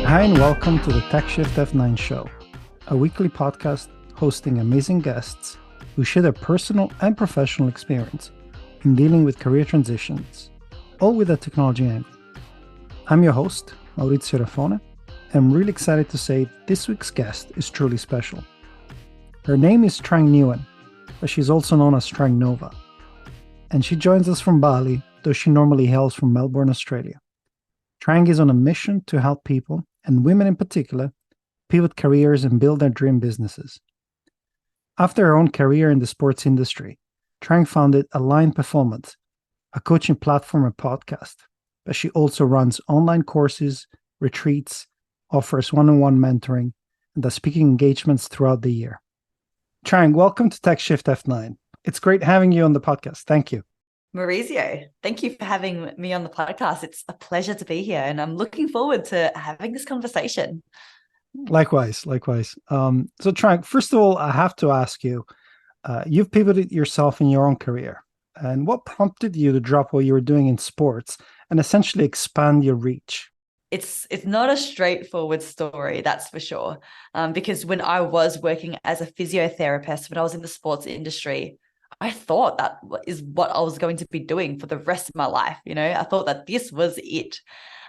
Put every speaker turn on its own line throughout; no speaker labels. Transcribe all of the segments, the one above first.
Hi, and welcome to the Tech Shift F9 show, a weekly podcast hosting amazing guests who share their personal and professional experience in dealing with career transitions, all with a technology angle. I'm your host, Maurizio Rafone, and I'm really excited to say this week's guest is truly special. Her name is Trang Nguyen, but she's also known as Trang Nova, and she joins us from Bali, though she normally hails from Melbourne, Australia. Trang is on a mission to help people, and women in particular, pivot careers and build their dream businesses. After her own career in the sports industry, Trang founded Align Performance, a coaching platform and podcast, but she also runs online courses, retreats, offers one-on-one mentoring, and does speaking engagements throughout the year. Trang, welcome to Tech Shift F9. It's great having you on the podcast. Thank you.
Maurizio, thank you for having me on the podcast. It's a pleasure to be here, and I'm looking forward to having this conversation.
Likewise. So Trang, first of all, I have to ask you, you've pivoted yourself in your own career. And what prompted you to drop what you were doing in sports and essentially expand your reach?
It's not a straightforward story, that's for sure. Because when I was working as a physiotherapist, when I was in the sports industry, I thought that is what I was going to be doing for the rest of my life. I thought that this was it.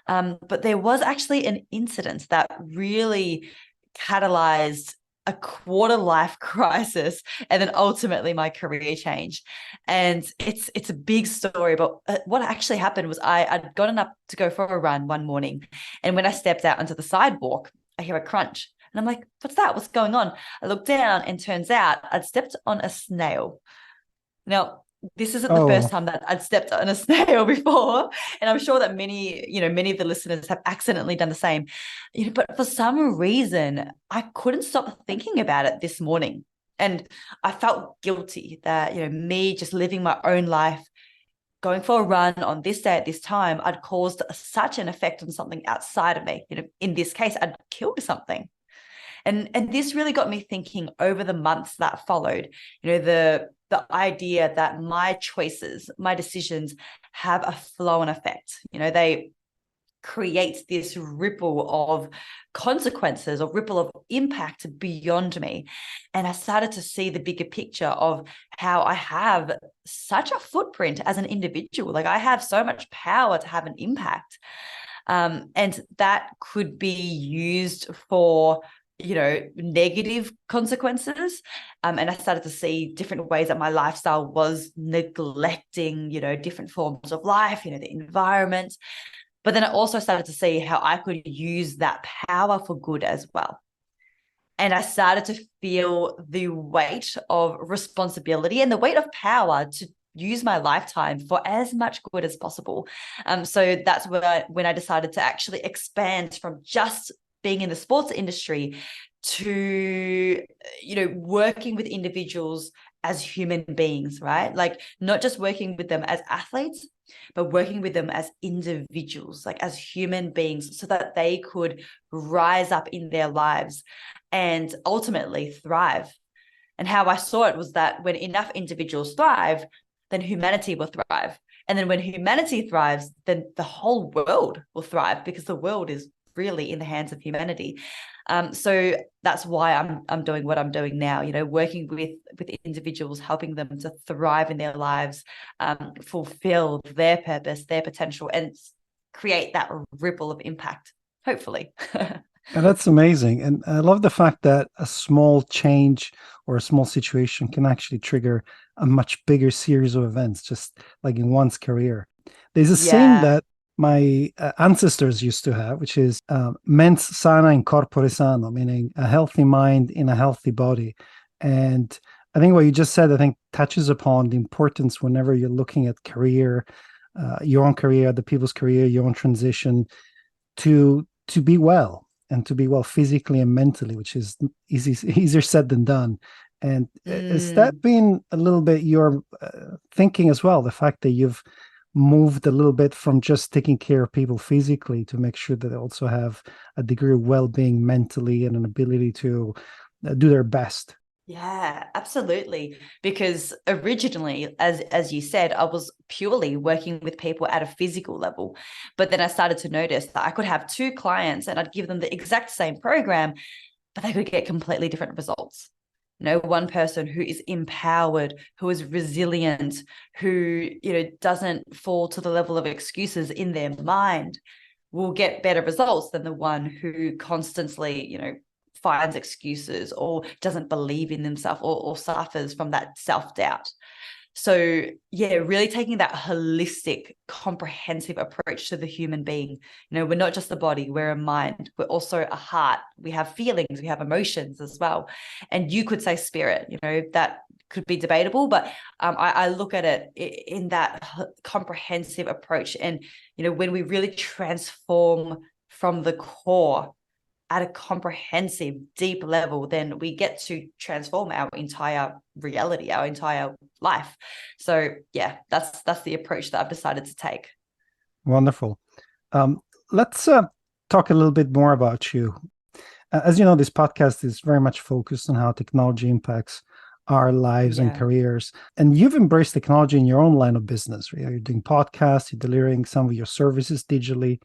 But there was actually an incident that really catalyzed a quarter life crisis and then ultimately my career change. And it's a big story, but what actually happened was I'd gotten up to go for a run one morning, and when I stepped out onto the sidewalk, I hear a crunch. And I'm like, what's that? What's going on? I look down, and turns out I'd stepped on a snail. Now, this isn't the first time that I'd stepped on a snail before, and I'm sure that many of the listeners have accidentally done the same. But for some reason, I couldn't stop thinking about it this morning, and I felt guilty that me just living my own life, going for a run on this day at this time, I'd caused such an effect on something outside of me. In this case, I'd killed something. And this really got me thinking over the months that followed, the idea that my choices, my decisions have a flow and effect. They create this ripple of consequences or ripple of impact beyond me. And I started to see the bigger picture of how I have such a footprint as an individual. Like, I have so much power to have an impact. And that could be used for negative consequences. And I started to see different ways that my lifestyle was neglecting, different forms of life, the environment. But then I also started to see how I could use that power for good as well. And I started to feel the weight of responsibility and the weight of power to use my lifetime for as much good as possible. So that's when I decided to actually expand from just being in the sports industry to, working with individuals as human beings, right? Like, not just working with them as athletes, but working with them as individuals, like as human beings, so that they could rise up in their lives and ultimately thrive. And how I saw it was that when enough individuals thrive, then humanity will thrive. And then when humanity thrives, then the whole world will thrive, because the world is really in the hands of humanity. So that's why I'm doing what I'm doing now, working with individuals, helping them to thrive in their lives, fulfill their purpose, their potential, and create that ripple of impact, hopefully.
And that's amazing. And I love the fact that a small change or a small situation can actually trigger a much bigger series of events, just like in one's career. There's a saying that my ancestors used to have, which is mens sana in corpore sano, meaning a healthy mind in a healthy body. And I think what you just said, touches upon the importance whenever you're looking at career, your own career, the people's career, your own transition, to be well, and to be well physically and mentally, which is easier said than done. And has that been a little bit your thinking as well? The fact that you've moved a little bit from just taking care of people physically to make sure that they also have a degree of well-being mentally and an ability to do their best.
Yeah, absolutely. Because originally, as you said, I was purely working with people at a physical level. But then I started to notice that I could have two clients and I'd give them the exact same program, but they could get completely different results. One person who is empowered, who is resilient, who, doesn't fall to the level of excuses in their mind will get better results than the one who constantly, finds excuses or doesn't believe in themselves, or suffers from that self-doubt. So yeah, really taking that holistic, comprehensive approach to the human being. We're not just a body, we're a mind, we're also a heart, we have feelings, we have emotions as well. And you could say spirit, that could be debatable, but I look at it in that comprehensive approach. And, when we really transform from the core at a comprehensive, deep level, then we get to transform our entire reality, our entire life. So yeah, that's the approach that I've decided to take.
Wonderful. Let's talk a little bit more about you. As you know, this podcast is very much focused on how technology impacts our lives and
Yeah.
careers. And you've embraced technology in your own line of business. Right? You're doing podcasts, you're delivering some of your services digitally.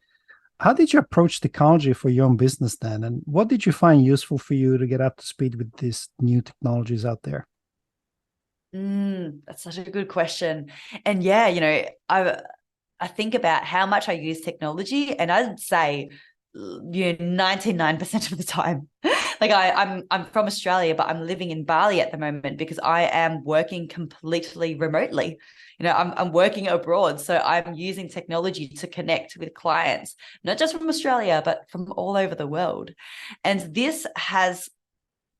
How did you approach technology for your own business then? And what did you find useful for you to get up to speed with these new technologies out there?
That's such a good question. And yeah, I think about how much I use technology, and I'd say 99% of the time. Like I'm from Australia, but I'm living in Bali at the moment because I am working completely remotely. I'm working abroad, so I'm using technology to connect with clients, not just from Australia, but from all over the world. And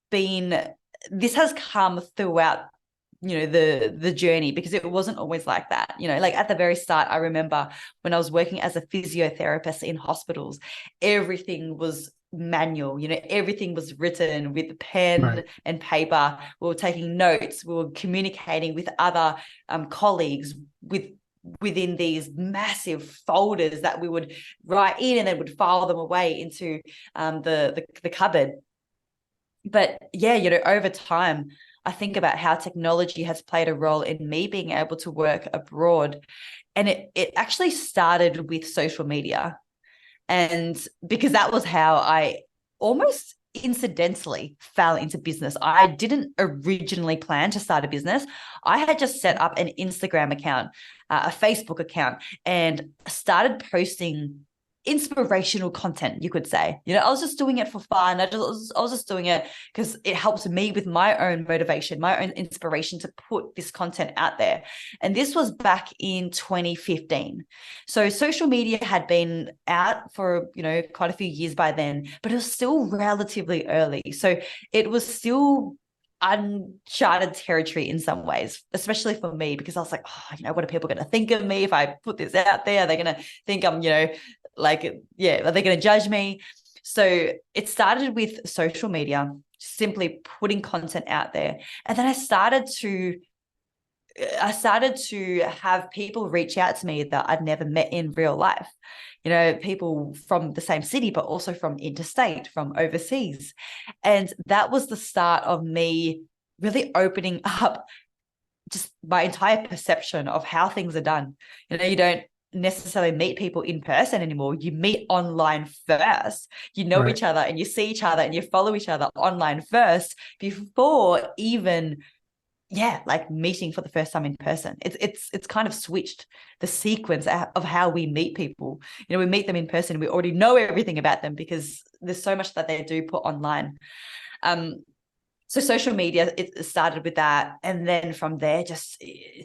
been this has come throughout the journey, because it wasn't always like that. Like at the very start, I remember when I was working as a physiotherapist in hospitals, everything was manual. Everything was written with pen
Right.
and paper. We were taking notes, we were communicating with other colleagues within these massive folders that we would write in, and then would file them away into the cupboard. But yeah, over time, I think about how technology has played a role in me being able to work abroad. And it actually started with social media. And because that was how I almost incidentally fell into business. I didn't originally plan to start a business. I had just set up an Instagram account, a Facebook account, and started posting inspirational content, you could say. I was just doing it for fun. I was just doing it because it helps me with my own motivation, my own inspiration to put this content out there. And this was back in 2015. So social media had been out for, quite a few years by then, but it was still relatively early. So it was still uncharted territory in some ways, especially for me, because I was like, what are people going to think of me if I put this out there? They're going to think I'm, like, yeah, are they going to judge me? So it started with social media, simply putting content out there. And then I started to have people reach out to me that I'd never met in real life. People from the same city, but also from interstate, from overseas. And that was the start of me really opening up just my entire perception of how things are done. You don't necessarily meet people in person anymore. You meet online first. You know
Right.
each other and you see each other and you follow each other online first before even, yeah, like meeting for the first time in person. It's kind of switched the sequence of how we meet people. We meet them in person, we already know everything about them because there's so much that they do put online. So social media, it started with that. And then from there, just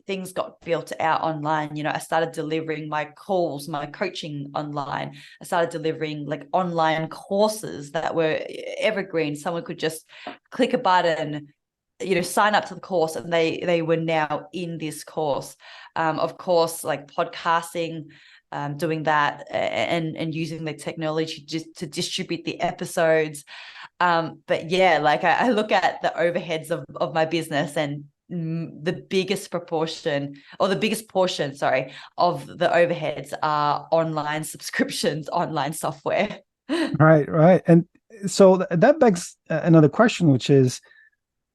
things got built out online. I started delivering my calls, my coaching online. I started delivering like online courses that were evergreen. Someone could just click a button, sign up to the course, and they were now in this course. Of course, like podcasting, doing that, and using the technology just to distribute the episodes. But yeah, like I look at the overheads of my business, and the biggest portion, sorry, of the overheads are online subscriptions, online software.
Right. Right. And so that begs another question, which is,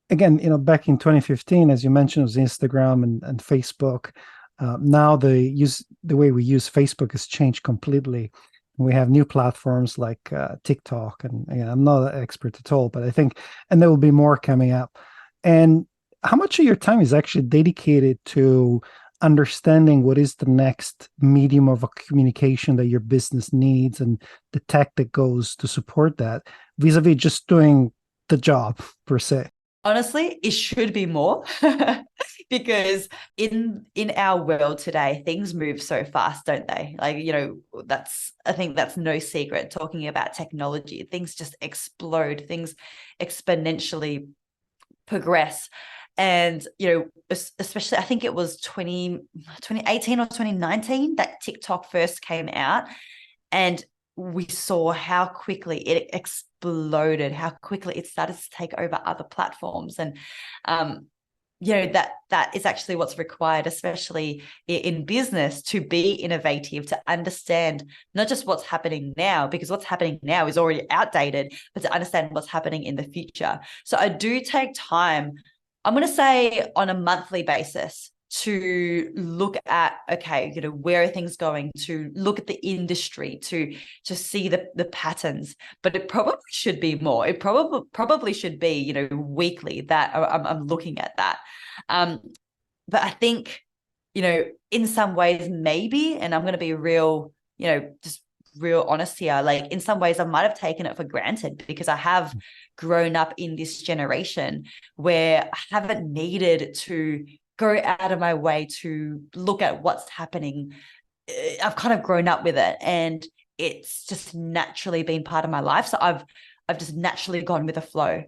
again, back in 2015, as you mentioned, it was Instagram and Facebook. Now the way we use Facebook has changed completely. We have new platforms like TikTok, and again, I'm not an expert at all, but I think, and there will be more coming up. And how much of your time is actually dedicated to understanding what is the next medium of a communication that your business needs and the tech that goes to support that, vis-a-vis just doing the job per se?
Honestly, it should be more because in our world today, things move so fast, don't they? Like, I think that's no secret talking about technology. Things just explode, things exponentially progress. And, especially I think it was 2018 or 2019 that TikTok first came out. And we saw how quickly it exploded, how quickly it started to take over other platforms. And that is actually what's required, especially in business, to be innovative, to understand not just what's happening now, because what's happening now is already outdated, but to understand what's happening in the future. So I do take time, I'm going to say on a monthly basis, to look at, okay, where are things going, to look at the industry, to see the patterns. But it probably should be more. It probably should be, weekly that I'm looking at that. But I think, in some ways, maybe, and I'm going to be real, just real honest here, like in some ways I might have taken it for granted because I have grown up in this generation where I haven't needed to go out of my way to look at what's happening. I've kind of grown up with it, and it's just naturally been part of my life. So I've just naturally gone with the flow.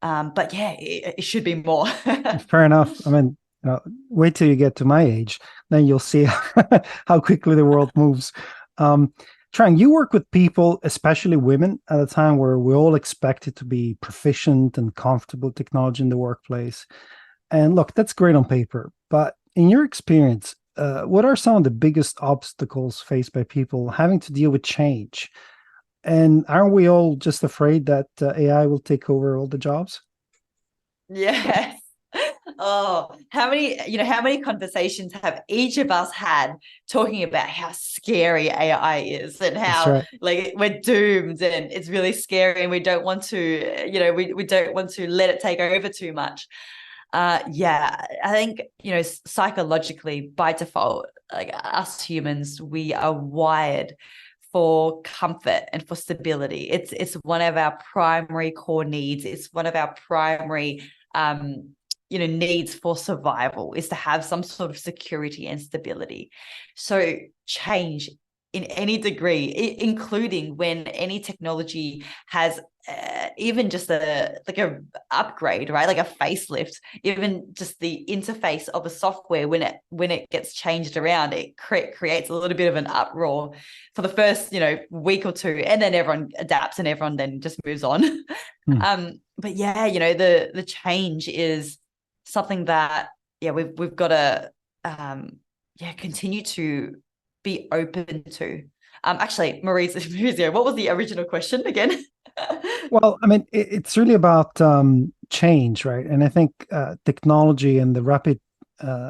But yeah, it should be more.
Fair enough. I mean, wait till you get to my age, then you'll see how quickly the world moves. Um, Trang, you work with people, especially women, at a time where we're all expected to be proficient and comfortable with technology in the workplace. And look, that's great on paper, but in your experience, what are some of the biggest obstacles faced by people having to deal with change? And aren't we all just afraid that AI will take over all the jobs?
Yes. Oh, how many conversations have each of us had talking about how scary AI is and
That's
how
right.
like we're doomed and it's really scary and we don't want to, we don't want to let it take over too much. Yeah, I think, psychologically by default, like us humans, we are wired for comfort and for stability. It's one of our primary core needs. It's one of our primary needs for survival, is to have some sort of security and stability. So change in any degree, including when any technology has even just a upgrade, right? Like a facelift, even just the interface of a software, when it gets changed around, it creates a little bit of an uproar for the first week or two, and then everyone adapts and everyone then just moves on.
Hmm.
But yeah, the change is something that we've got to continue to be open to. Actually, Maurizio, what was the original question again?
Well, I mean, it's really about change, right? And I think technology and the rapid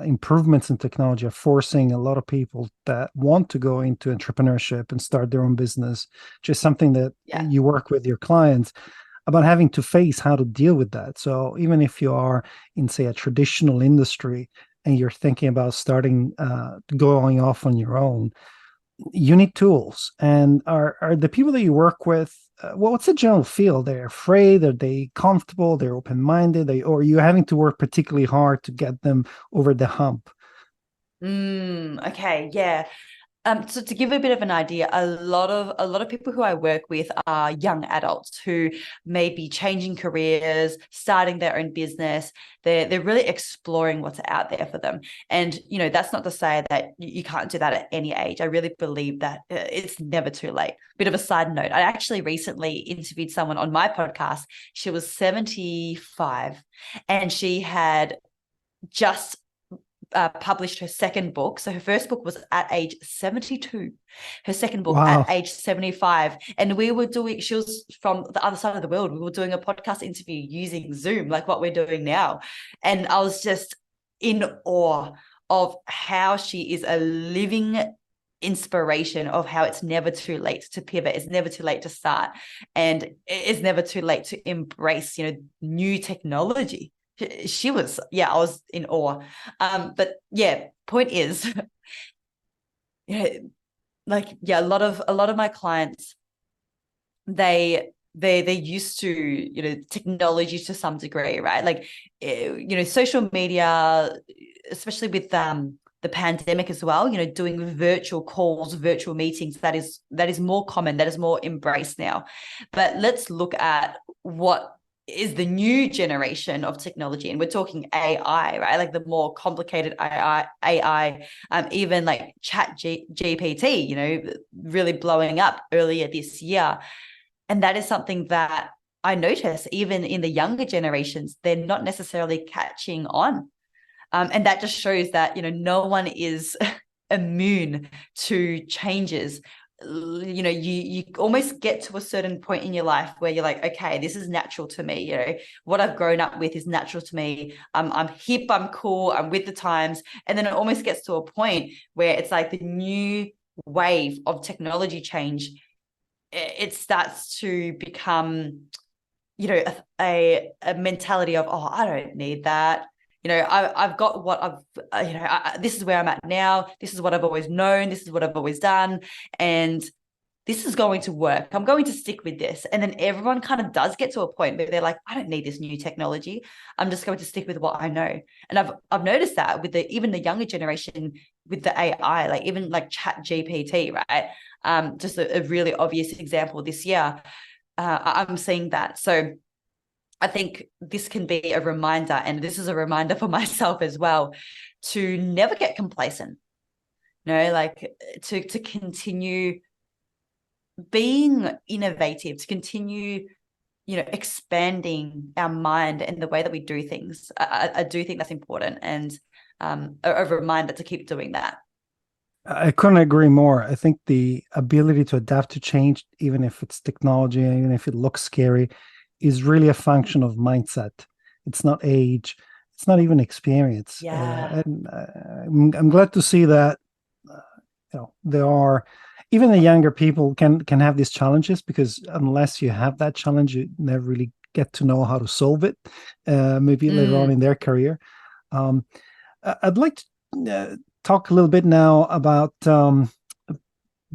improvements in technology are forcing a lot of people that want to go into entrepreneurship and start their own business, just something that
Yeah.
you work with your clients about having to face how to deal with that. So even if you are in, say, a traditional industry and you're thinking about starting going off on your own, you need tools. And are the people that you work with, what's the general feel? They're afraid? Are they comfortable? They're open-minded? Or are you having to work particularly hard to get them over the hump?
Okay. Yeah. So to give a bit of an idea, a lot of people who I work with are young adults who may be changing careers, starting their own business. They're really exploring what's out there for them. And that's not to say that you can't do that at any age. I really believe that it's never too late. Bit of a side note, I actually recently interviewed someone on my podcast. She was 75 and she had just published her second book. So her first book was at age 72, her second book
Wow.
at age 75. And she was from the other side of the world. We were doing a podcast interview using Zoom, like what we're doing now. And I was just in awe of how she is a living inspiration of how it's never too late to pivot. It's never too late to start. And it's never too late to embrace, new technology. I was in awe. But yeah, point is, a lot of my clients, they're used to, technology to some degree, right? Like, social media, especially with the pandemic as well, doing virtual calls, virtual meetings, that is more common, that is more embraced now. But let's look at what is the new generation of technology, and we're talking AI, right? Like the more complicated AI, even like GPT, really blowing up earlier this year. And that is something that I notice even in the younger generations, they're not necessarily catching on. And that just shows that, no one is immune to changes. You almost get to a certain point in your life where you're like, okay, this is natural to me. What I've grown up with is natural to me. I'm hip, I'm cool, I'm with the times. And then it almost gets to a point where it's like the new wave of technology change, it starts to become, a mentality of, oh, I don't need that. I've got what this is where I'm at now. This is what I've always known. This is what I've always done. And this is going to work. I'm going to stick with this. And then everyone kind of does get to a point where they're like, I don't need this new technology. I'm just going to stick with what I know. And I've noticed that with even the younger generation with the AI, like even like Chat GPT, right? Just a really obvious example this year. I'm seeing that. So I think this can be a reminder, and this is a reminder for myself as well, to never get complacent. Like to continue being innovative, to continue, expanding our mind and the way that we do things. I do think that's important, and a reminder to keep doing that.
I couldn't agree more. I think the ability to adapt to change, even if it's technology, even if it looks scary, is really a function of mindset. It's not age. It's not even experience.
Yeah.
And I'm glad to see that. There are even the younger people can have these challenges, because unless you have that challenge, you never really get to know how to solve it. Maybe later on in their career. I'd like to talk a little bit now about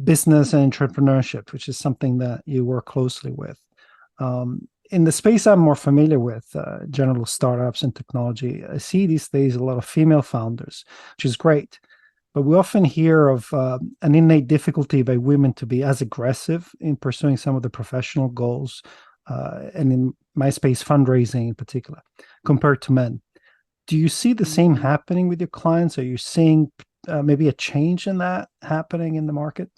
business and entrepreneurship, which is something that you work closely with. In the space I'm more familiar with, general startups and technology, I see these days a lot of female founders, which is great. But we often hear of an innate difficulty by women to be as aggressive in pursuing some of the professional goals, and in my space, fundraising in particular, compared to men. Do you see the same happening with your clients? Are you seeing maybe a change in that happening in the market?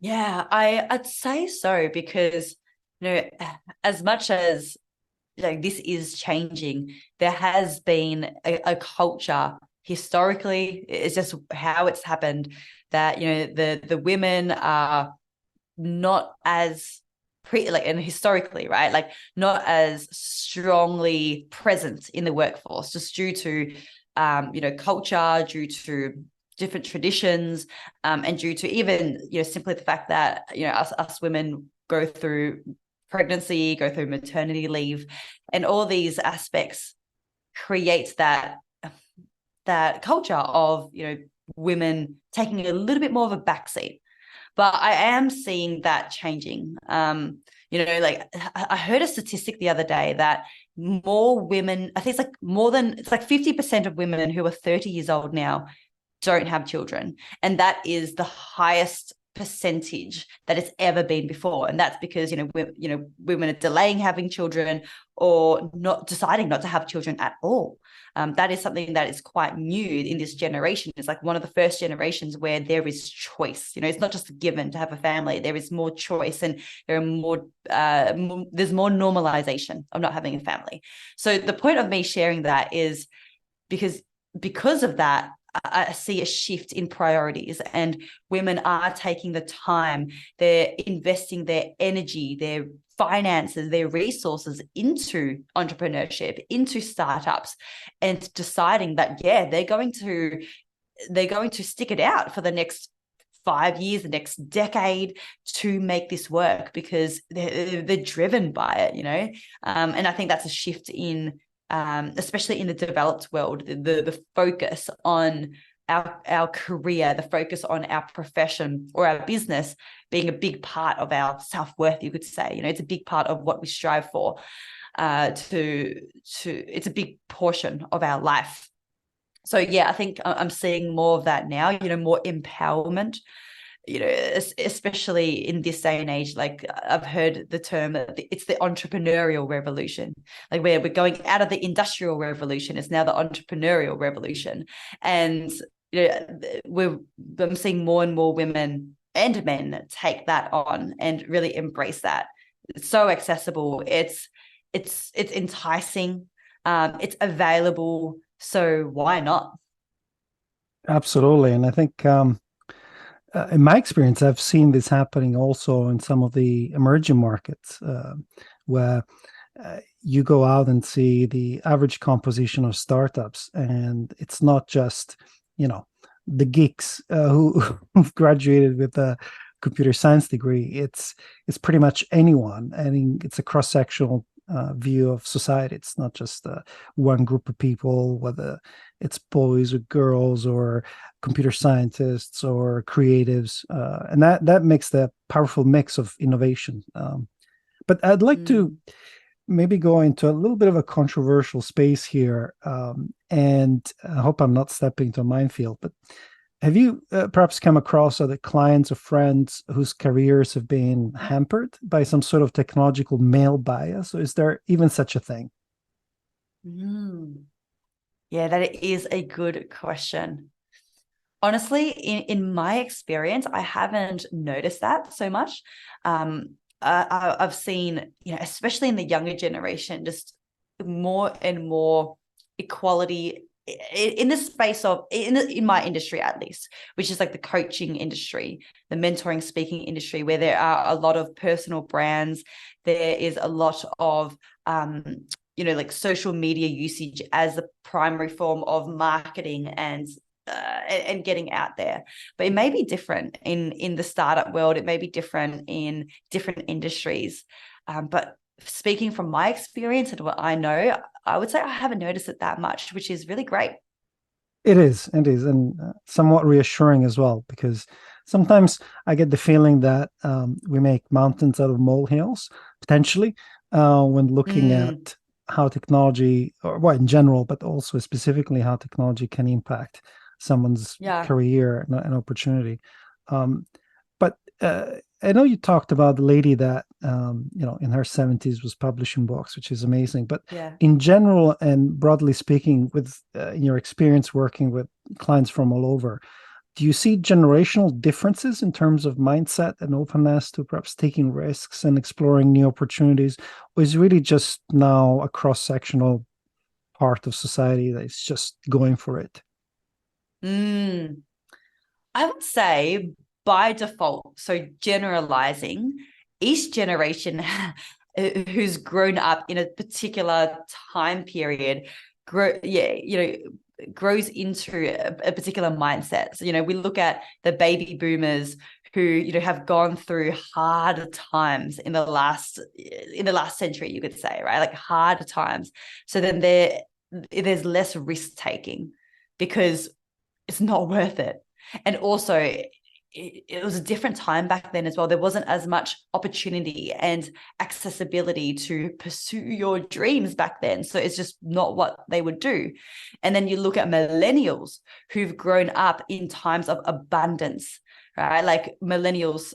Yeah, I'd say so, because, as much as this is changing, there has been a culture historically, it's just how it's happened, that, the women are not as and historically, right? Like not as strongly present in the workforce, just due to, culture, due to different traditions, and due to even, simply the fact that, us women go through pregnancy, go through maternity leave, and all these aspects creates that culture of, women taking a little bit more of a backseat. But I am seeing that changing. Like I heard a statistic the other day that more women, I think it's like 50% of women who are 30 years old now don't have children. And that is the highest percentage that it's ever been before. And that's because, women are delaying having children, or not deciding not to have children at all. That is something that is quite new in this generation. It's like one of the first generations where there is choice. It's not just a given to have a family. There is more choice, and there are there's more normalization of not having a family. So the point of me sharing that is because because of that, I see a shift in priorities, and women are taking the time, they're investing their energy, their finances, their resources into entrepreneurship, into startups, and deciding that, yeah, they're going to stick it out for the next 5 years, the next decade, to make this work, because they're driven by it, and I think that's a shift in, especially in the developed world, the focus on our career, the focus on our profession or our business being a big part of our self-worth, you could say. It's a big part of what we strive for. It's a big portion of our life. So yeah, I think I'm seeing more of that now, more empowerment, especially in this day and age. Like, I've heard the term, it's the entrepreneurial revolution. Like, we're going out of the industrial revolution. It's now the entrepreneurial revolution. And, I'm seeing more and more women and men take that on and really embrace that. It's so accessible. It's enticing. It's available. So why not?
Absolutely. And I think in my experience, I've seen this happening also in some of the emerging markets, where you go out and see the average composition of startups, and it's not just, the geeks who've graduated with a computer science degree. It's pretty much anyone. I mean, it's a cross-sectional view of society. It's not just one group of people, whether it's boys or girls or computer scientists or creatives, and that makes the powerful mix of innovation. But I'd like to maybe go into a little bit of a controversial space here, and I hope I'm not stepping into a minefield. But have you perhaps come across other clients or friends whose careers have been hampered by some sort of technological male bias, or is there even such a thing?
Yeah, that is a good question. Honestly, in my experience, I haven't noticed that so much. I've seen, especially in the younger generation, just more and more equality in the space of, in my industry at least, which is like the coaching industry, the mentoring, speaking industry, where there are a lot of personal brands. There is a lot of like social media usage as the primary form of marketing and getting out there. But it may be different in the startup world. It may be different in different industries. But speaking from my experience and what I know, I would say I haven't noticed it that much, which is really great.
It is, and somewhat reassuring as well, because sometimes I get the feeling that we make mountains out of molehills, potentially, when looking at how technology, or well, in general, but also specifically how technology can impact someone's career and opportunity. But I know you talked about the lady that in her 70s was publishing books, which is amazing. But in general and broadly speaking, with your experience working with clients from all over, do you see generational differences in terms of mindset and openness to perhaps taking risks and exploring new opportunities, or is it really just now a cross-sectional part of society that is just going for it?
I would say by default, so generalizing, each generation who's grown up in a particular time period grows into a particular mindset. So, we look at the baby boomers who, have gone through hard times in the last century, you could say, right? Like hard times. So then there's less risk taking because it's not worth it. And also it was a different time back then as well. There wasn't as much opportunity and accessibility to pursue your dreams back then. So it's just not what they would do. And then you look at millennials who've grown up in times of abundance, right? Like millennials,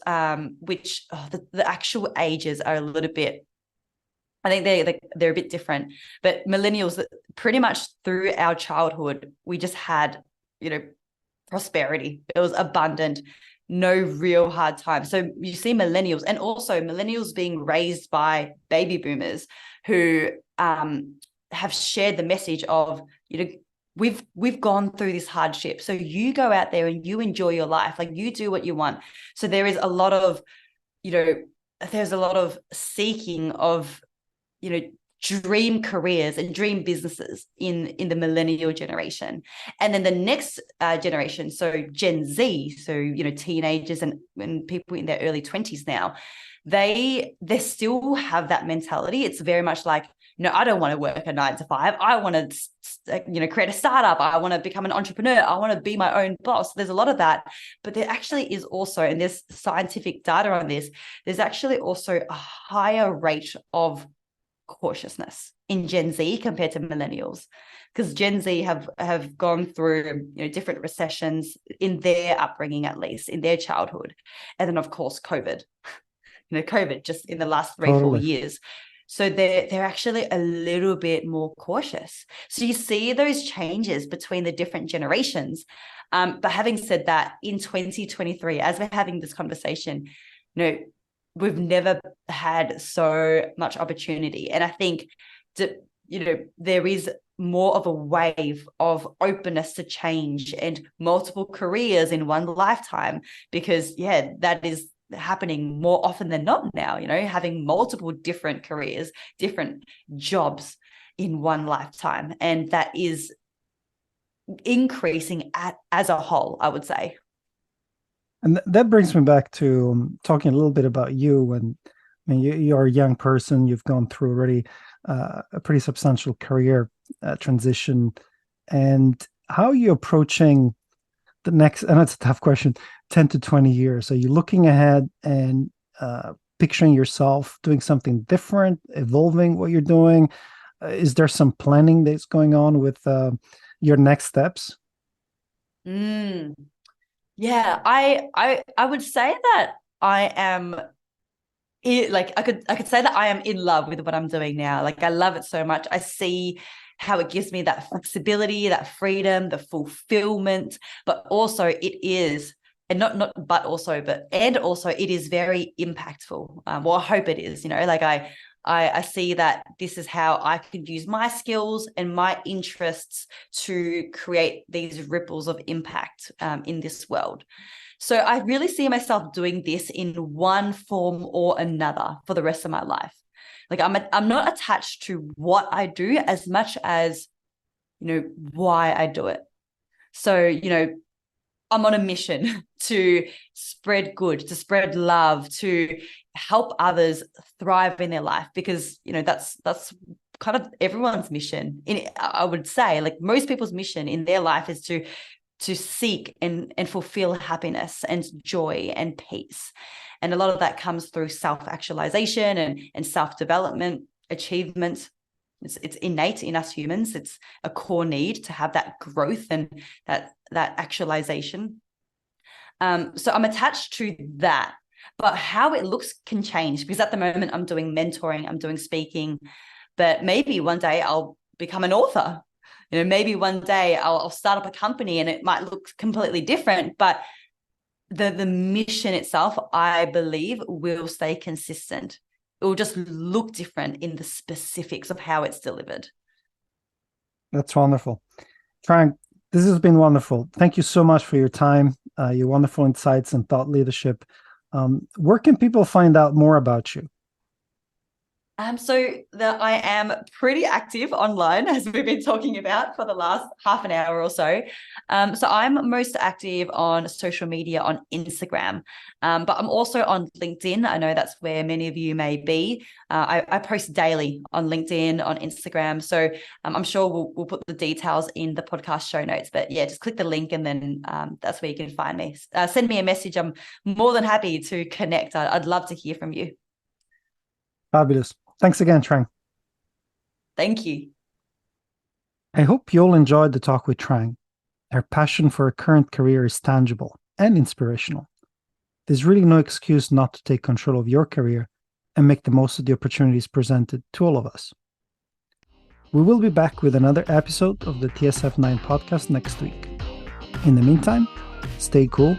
which the actual ages are a little bit, I think they're a bit different. But millennials, pretty much through our childhood, we just had, prosperity. It was abundant, no real hard time. So you see millennials, and also millennials being raised by baby boomers who have shared the message of, we've gone through this hardship. So you go out there and you enjoy your life, like you do what you want. So there is a lot of, there's a lot of seeking of, dream careers and dream businesses in the millennial generation. And then the next generation, so Gen Z, so teenagers and people in their early 20s now, they still have that mentality. It's very much like, I don't want to work a 9 to 5. I want to, create a startup. I want to become an entrepreneur. I want to be my own boss. There's a lot of that, but there actually is also, and there's scientific data on this, there's actually also a higher rate of cautiousness in Gen Z compared to millennials, because Gen Z have gone through different recessions in their upbringing, at least in their childhood, and then of course COVID just in the last 3-4 years. So they're actually a little bit more cautious. So you see those changes between the different generations. But having said that, in 2023, as we're having this conversation, we've never had so much opportunity. And I think that, there is more of a wave of openness to change and multiple careers in one lifetime, because that is happening more often than not now, having multiple different careers, different jobs in one lifetime. And that is increasing as a whole, I would say.
And that brings me back to talking a little bit about you. And you're a young person. You've gone through already a pretty substantial career transition. And how are you approaching the next, and that's a tough question, 10 to 20 years? Are you looking ahead and picturing yourself doing something different, evolving what you're doing? Is there some planning that's going on with your next steps?
Yeah, I would say that I am I could say that I am in love with what I'm doing now. Like, I love it so much. I see how it gives me that flexibility, that freedom, the fulfillment, but also it is, and also it is very impactful. Well, I hope it is, I see that this is how I could use my skills and my interests to create these ripples of impact in this world. So I really see myself doing this in one form or another for the rest of my life. Like, I'm not attached to what I do as much as, why I do it. So, I'm on a mission to spread good, to spread love, to help others thrive in their life, because, that's kind of everyone's mission. I would say, like, most people's mission in their life is to seek and fulfill happiness and joy and peace. And a lot of that comes through self-actualization and self-development, achievement. It's innate in us humans. It's a core need to have that growth and that actualization. So I'm attached to that, but how it looks can change, because at the moment I'm doing mentoring, I'm doing speaking, but maybe one day I'll become an author. Maybe one day I'll start up a company and it might look completely different, but the mission itself, I believe, will stay consistent. It will just look different in the specifics of how it's delivered.
That's wonderful. Trang, this has been wonderful. Thank you so much for your time, your wonderful insights and thought leadership. Where can people find out more about you?
So I am pretty active online, as we've been talking about for the last half an hour or so. So I'm most active on social media on Instagram, but I'm also on LinkedIn. I know that's where many of you may be. I post daily on LinkedIn, on Instagram. So I'm sure we'll put the details in the podcast show notes. But yeah, just click the link and then that's where you can find me. Send me a message. I'm more than happy to connect. I'd love to hear from you.
Fabulous. Thanks again, Trang.
Thank you.
I hope you all enjoyed the talk with Trang. Her passion for her current career is tangible and inspirational. There's really no excuse not to take control of your career and make the most of the opportunities presented to all of us. We will be back with another episode of the TSF9 podcast next week. In the meantime, stay cool,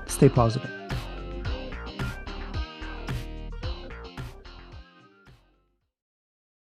stay positive.